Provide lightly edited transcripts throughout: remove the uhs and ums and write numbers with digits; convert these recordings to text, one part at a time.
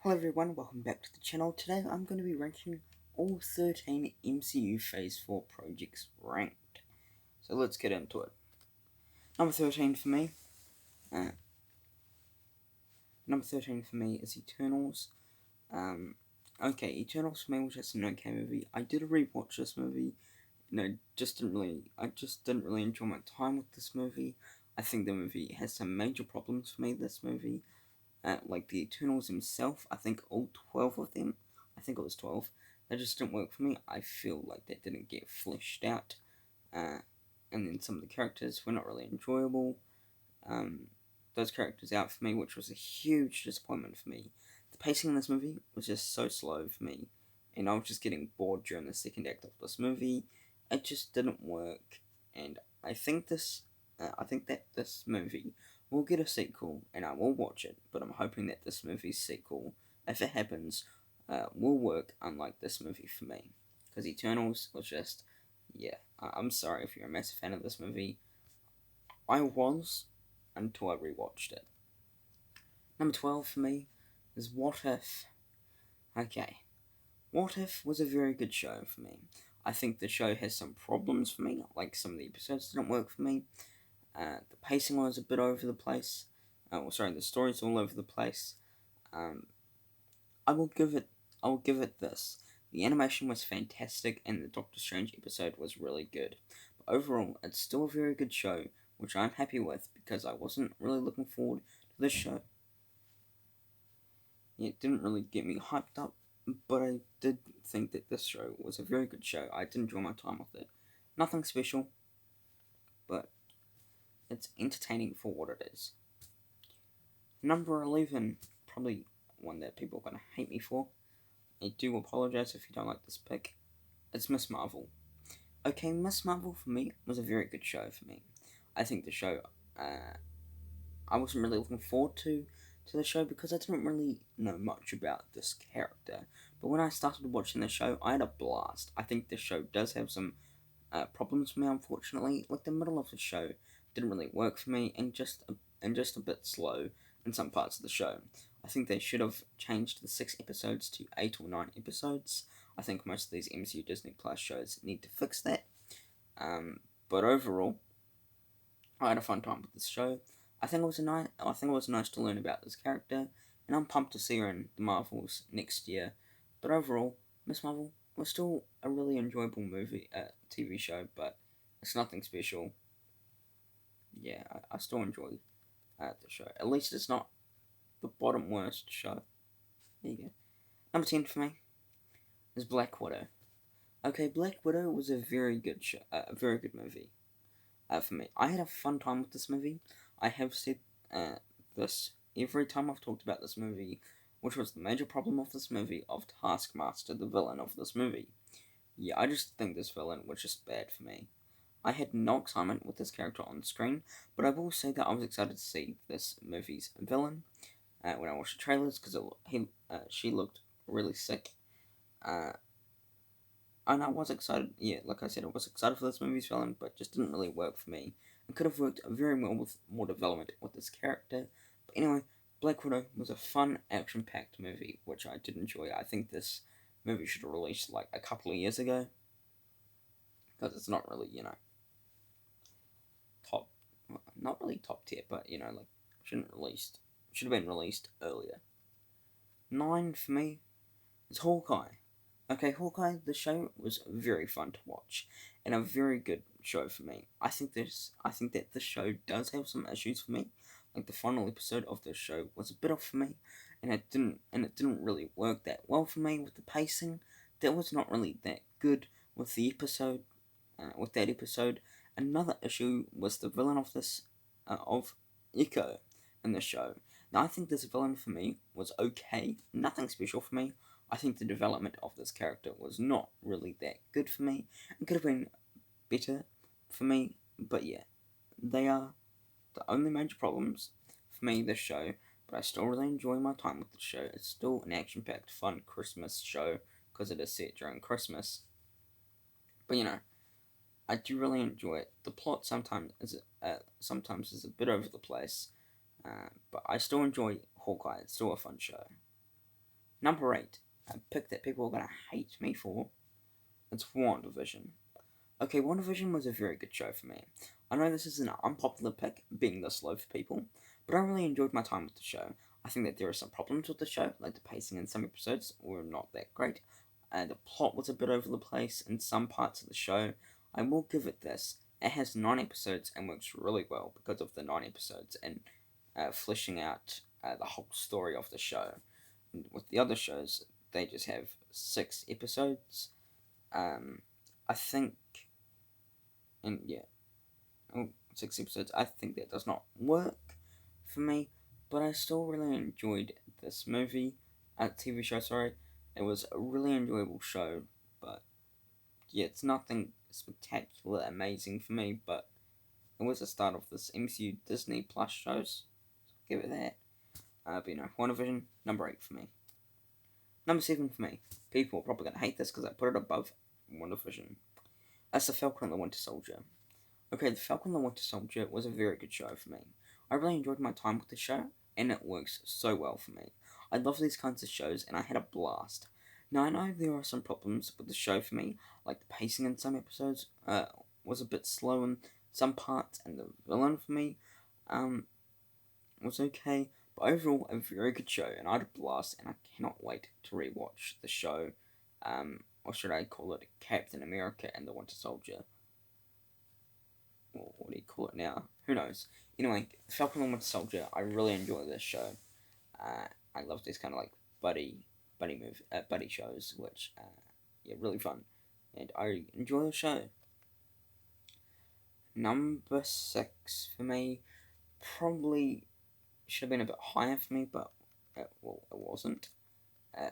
Hello everyone, welcome back to the channel. Today I'm going to be ranking all 13 MCU Phase 4 projects ranked. So let's get into it. Number 13 for me. Is Eternals. Okay, Eternals for me was just an okay movie. I did a rewatch this movie. I just didn't really enjoy my time with this movie. I think the movie has some major problems for me, this movie. Like the Eternals himself, I think all 12 of them, I think it was 12, that just didn't work for me. I feel like that didn't get fleshed out, and then some of the characters were not really enjoyable. Those characters out for me, which was a huge disappointment for me. The pacing in this movie was just so slow for me, and I was just getting bored during the second act of this movie. It just didn't work, and I think that this movie will get a sequel, and I will watch it, but I'm hoping that this movie's sequel, if it happens, will work unlike this movie for me. Because Eternals was just, yeah, I'm sorry if you're a massive fan of this movie. I was, until I rewatched it. Number 12 for me is What If. Okay, What If was a very good show for me. I think the show has some problems for me, like some of the episodes didn't work for me. The pacing was a bit over the place. The story's all over the place. I will give it this. The animation was fantastic, and the Doctor Strange episode was really good. But overall, it's still a very good show, which I'm happy with because I wasn't really looking forward to this show. It didn't really get me hyped up, but I did think that this show was a very good show. I did enjoy my time with it. Nothing special, but it's entertaining for what it is. Number 11, probably one that people are going to hate me for. I do apologize if you don't like this pick. It's Miss Marvel. Okay, Miss Marvel for me was a very good show for me. I think the show, I wasn't really looking forward to the show because I didn't really know much about this character. But when I started watching the show, I had a blast. I think the show does have some problems for me, unfortunately. Like the middle of the show didn't really work for me, and just a bit slow in some parts of the show. I think they should have changed the 6 episodes to 8 or 9 episodes. I think most of these MCU Disney Plus shows need to fix that. But overall, I had a fun time with this show. I think it was nice to learn about this character, and I'm pumped to see her in the Marvels next year. But overall, Miss Marvel was still a really enjoyable TV show, but it's nothing special. Yeah, I still enjoy the show. At least it's not the bottom worst show. There you go. Number 10 for me is Black Widow. Okay, Black Widow was a very good show, a very good movie for me. I had a fun time with this movie. I have said this every time I've talked about this movie, which was the major problem of this movie, of Taskmaster, the villain of this movie. Yeah, I just think this villain was just bad for me. I had no excitement with this character on screen, but I will say that I was excited to see this movie's villain when I watched the trailers because she looked really sick. And I was excited, yeah, like I said, I was excited for this movie's villain, but just didn't really work for me. It could have worked very well with more development with this character. But anyway, Black Widow was a fun, action-packed movie, which I did enjoy. I think this movie should have released like a couple of years ago, because it's not really, not really top tier, but like should have been released earlier. 9 for me is Hawkeye. Okay, Hawkeye, the show was very fun to watch, and a very good show for me. I think that the show does have some issues for me. Like the final episode of the show was a bit off for me, and it didn't really work that well for me with the pacing. That was not really that good with the episode. With that episode, another issue was the villain of of Echo in the show. Now I think this villain for me was okay, nothing special for me. I think the development of this character was not really that good for me. It could have been better for me, but yeah, they are the only major problems for me this show. But I still really enjoy my time with the show. It's still an action-packed, fun Christmas show because it is set during Christmas. But I do really enjoy it. The plot sometimes is a bit over the place, but I still enjoy Hawkeye. It's still a fun show. Number 8, a pick that people are going to hate me for, it's WandaVision. Okay, WandaVision was a very good show for me. I know this is an unpopular pick, being this low for people, but I really enjoyed my time with the show. I think that there are some problems with the show, like the pacing in some episodes were not that great. The plot was a bit over the place in some parts of the show. I will give it this. It has 9 episodes and works really well because of the 9 episodes and fleshing out the whole story of the show. And with the other shows, they just have 6 episodes. I think, and yeah, 6 episodes. I think that does not work for me, but I still really enjoyed this TV show. Sorry, it was a really enjoyable show, but yeah, it's nothing spectacular, amazing for me. But it was the start of this MCU Disney Plus shows. So give it that. But WandaVision, number 8 for me. Number 7 for me. People are probably gonna hate this because I put it above WandaVision. That's the Falcon and the Winter Soldier. Okay, the Falcon and the Winter Soldier was a very good show for me. I really enjoyed my time with the show, and it works so well for me. I love these kinds of shows, and I had a blast. Now, I know there are some problems with the show for me, like the pacing in some episodes was a bit slow in some parts, and the villain for me was okay, but overall, a very good show, and I had a blast, and I cannot wait to rewatch the show, or should I call it Captain America and the Winter Soldier? Or what do you call it now? Who knows? Anyway, Falcon and Winter Soldier, I really enjoy this show. I love these kind of like buddy shows, which really fun, and I enjoy the show. Number 6 for me, probably should have been a bit higher for me, but it wasn't.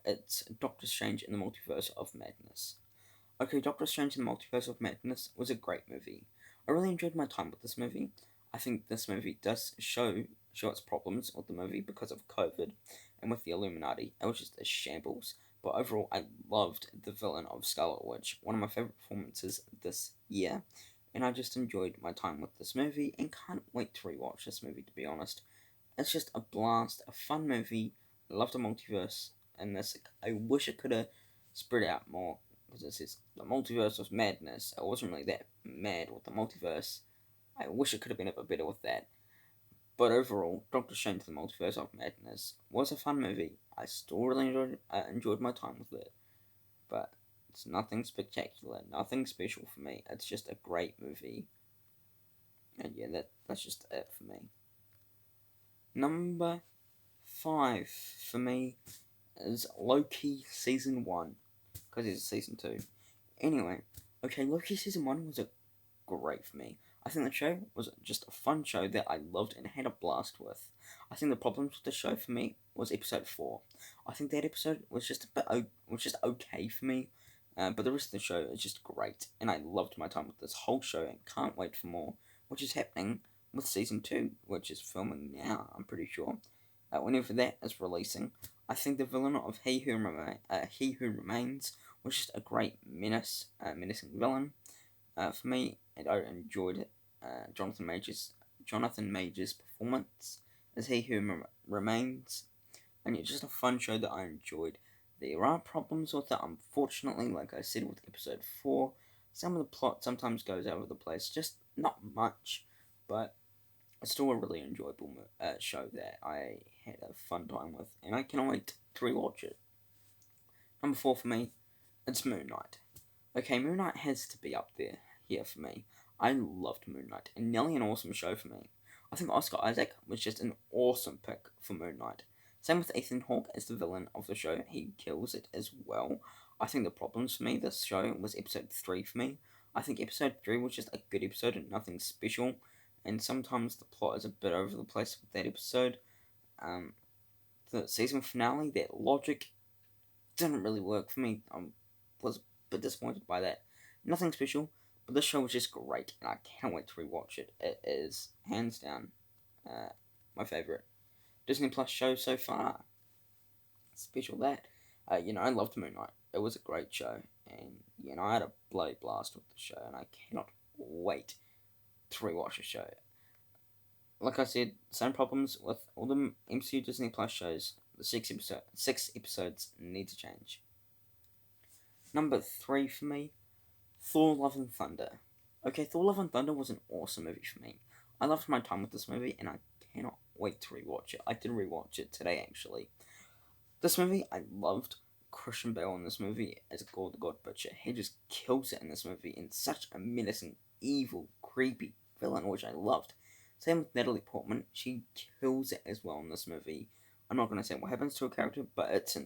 It's Doctor Strange in the Multiverse of Madness. Okay, Doctor Strange in the Multiverse of Madness was a great movie. I really enjoyed my time with this movie. I think this movie does show its problems with the movie because of COVID and with the Illuminati. It was just a shambles. But overall, I loved the villain of Scarlet Witch, one of my favorite performances this year. And I just enjoyed my time with this movie and can't wait to rewatch this movie, to be honest. It's just a blast, a fun movie. I love the multiverse, and this. I wish it could have spread out more, because this is the multiverse of madness. I wasn't really that mad with the multiverse. I wish it could have been a bit better with that. But overall, Doctor Strange the Multiverse of Madness was a fun movie. I still really enjoyed my time with it. But it's nothing spectacular, nothing special for me. It's just a great movie. And yeah, that's just it for me. Number 5 for me is Loki Season 1. Because it's Season 2. Anyway, okay, Loki Season 1 was great for me. I think the show was just a fun show that I loved and had a blast with. I think the problems with the show for me was episode 4. I think that episode was just okay for me, but the rest of the show is just great, and I loved my time with this whole show and can't wait for more, which is happening with season 2, which is filming now, I'm pretty sure. Whenever that is releasing, I think the villain of He Who Remains was just a great menacing villain for me, and I enjoyed it. Jonathan Major's performance as He Who Remains, and it's just a fun show that I enjoyed. There are problems with it, unfortunately, like I said with episode 4. Some of the plot sometimes goes over the place, just not much, but it's still a really enjoyable show that I had a fun time with, and I cannot wait to rewatch it. Number 4 for me, it's Moonlight. Okay, Moonlight has to be up there here for me. I loved Moonlight, and nearly an awesome show for me. I think Oscar Isaac was just an awesome pick for Moonlight. Same with Ethan Hawke as the villain of the show, he kills it as well. I think the problems for me, this show, was episode 3 for me. I think episode 3 was just a good episode and nothing special, and sometimes the plot is a bit over the place with that episode. The season finale, that logic, didn't really work for me. I was a bit disappointed by that. Nothing special, but this show was just great, and I can't wait to rewatch it. It is, hands down, my favourite Disney Plus show so far. Special that. I loved Moonlight. It was a great show, and I had a bloody blast with the show, and I cannot wait to rewatch the show. Like I said, same problems with all the MCU Disney Plus shows. the six episodes need to change. Number 3 for me, Thor: Love and Thunder. Okay, Thor: Love and Thunder was an awesome movie for me. I loved my time with this movie, and I cannot wait to rewatch it. I did rewatch it today, actually. This movie, I loved Christian Bale in this movie as Gore the God Butcher. He just kills it in this movie in such a menacing, evil, creepy villain, which I loved. Same with Natalie Portman. She kills it as well in this movie. I'm not going to say what happens to her character, but it's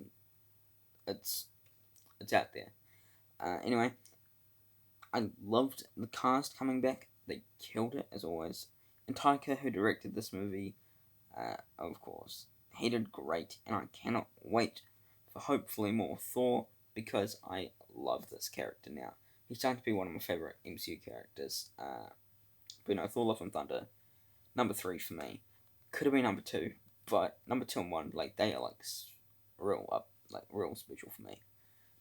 out there. Anyway, I loved the cast coming back. They killed it, as always. And Taika, who directed this movie, of course, he did great. And I cannot wait for hopefully more Thor, because I love this character now. He's starting to be one of my favourite MCU characters. But no, Thor: Love and Thunder, number 3 for me. Could have been number 2, but number 2 and 1, they are real special for me.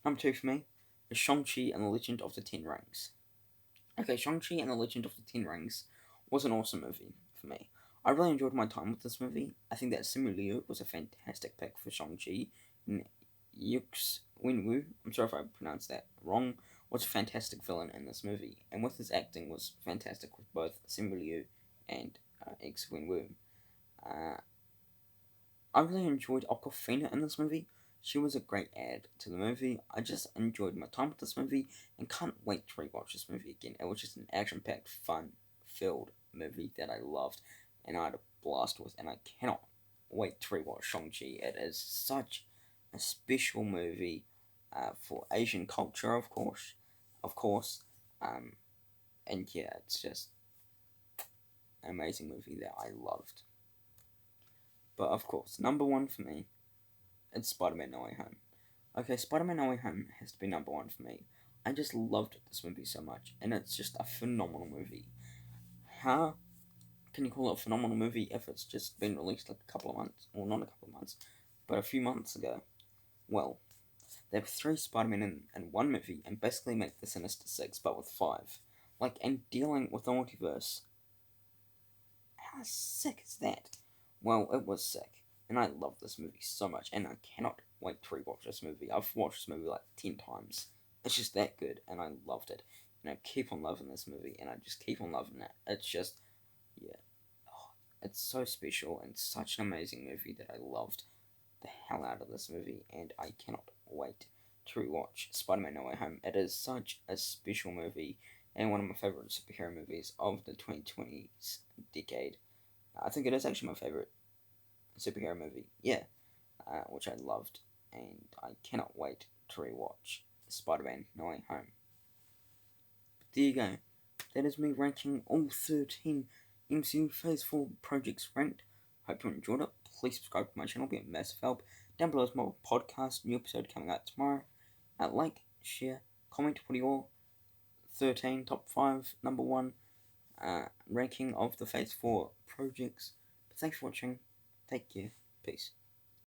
Number 2 for me is Shang-Chi and the Legend of the Ten Rings. Okay, Shang-Chi and the Legend of the Ten Rings was an awesome movie for me. I really enjoyed my time with this movie. I think that Simu Liu was a fantastic pick for Shang-Chi. And Yux Wenwu, I'm sorry if I pronounced that wrong, was a fantastic villain in this movie. And with his acting was fantastic with both Simu Liu and Yux Wenwu. I really enjoyed Awkwafina in this movie. She was a great add to the movie. I just enjoyed my time with this movie and can't wait to rewatch this movie again. It was just an action-packed, fun-filled movie that I loved and I had a blast with, and I cannot wait to rewatch Shang-Chi. It is such a special movie for Asian culture, of course. And yeah, it's just an amazing movie that I loved. But of course, number 1 for me, it's Spider-Man No Way Home. Okay, Spider-Man No Way Home has to be number 1 for me. I just loved this movie so much, and it's just a phenomenal movie. How can you call it a phenomenal movie if it's just been released a couple of months, or not a couple of months, but a few months ago? Well, they have 3 Spider-Man in one movie, and basically make the Sinister Six, but with 5. And dealing with the multiverse. How sick is that? Well, it was sick. And I love this movie so much, and I cannot wait to rewatch this movie. I've watched this movie 10 times. It's just that good, and I loved it. And I keep on loving this movie, and I just keep on loving it. It's just, yeah. Oh, it's so special, and such an amazing movie that I loved the hell out of this movie, and I cannot wait to rewatch Spider-Man No Way Home. It is such a special movie, and one of my favourite superhero movies of the 2020s decade. I think it is actually my favourite superhero movie, which I loved, and I cannot wait to rewatch Spider-Man No Way Home. But there you go. That is me ranking all 13 MCU Phase 4 projects ranked. Hope you enjoyed it. Please subscribe to my channel, be a massive help. Down below is my podcast, new episode coming out tomorrow. Like, share, comment what your 13 top 5 number 1 ranking of the Phase 4 projects. But thanks for watching. Take care. Peace.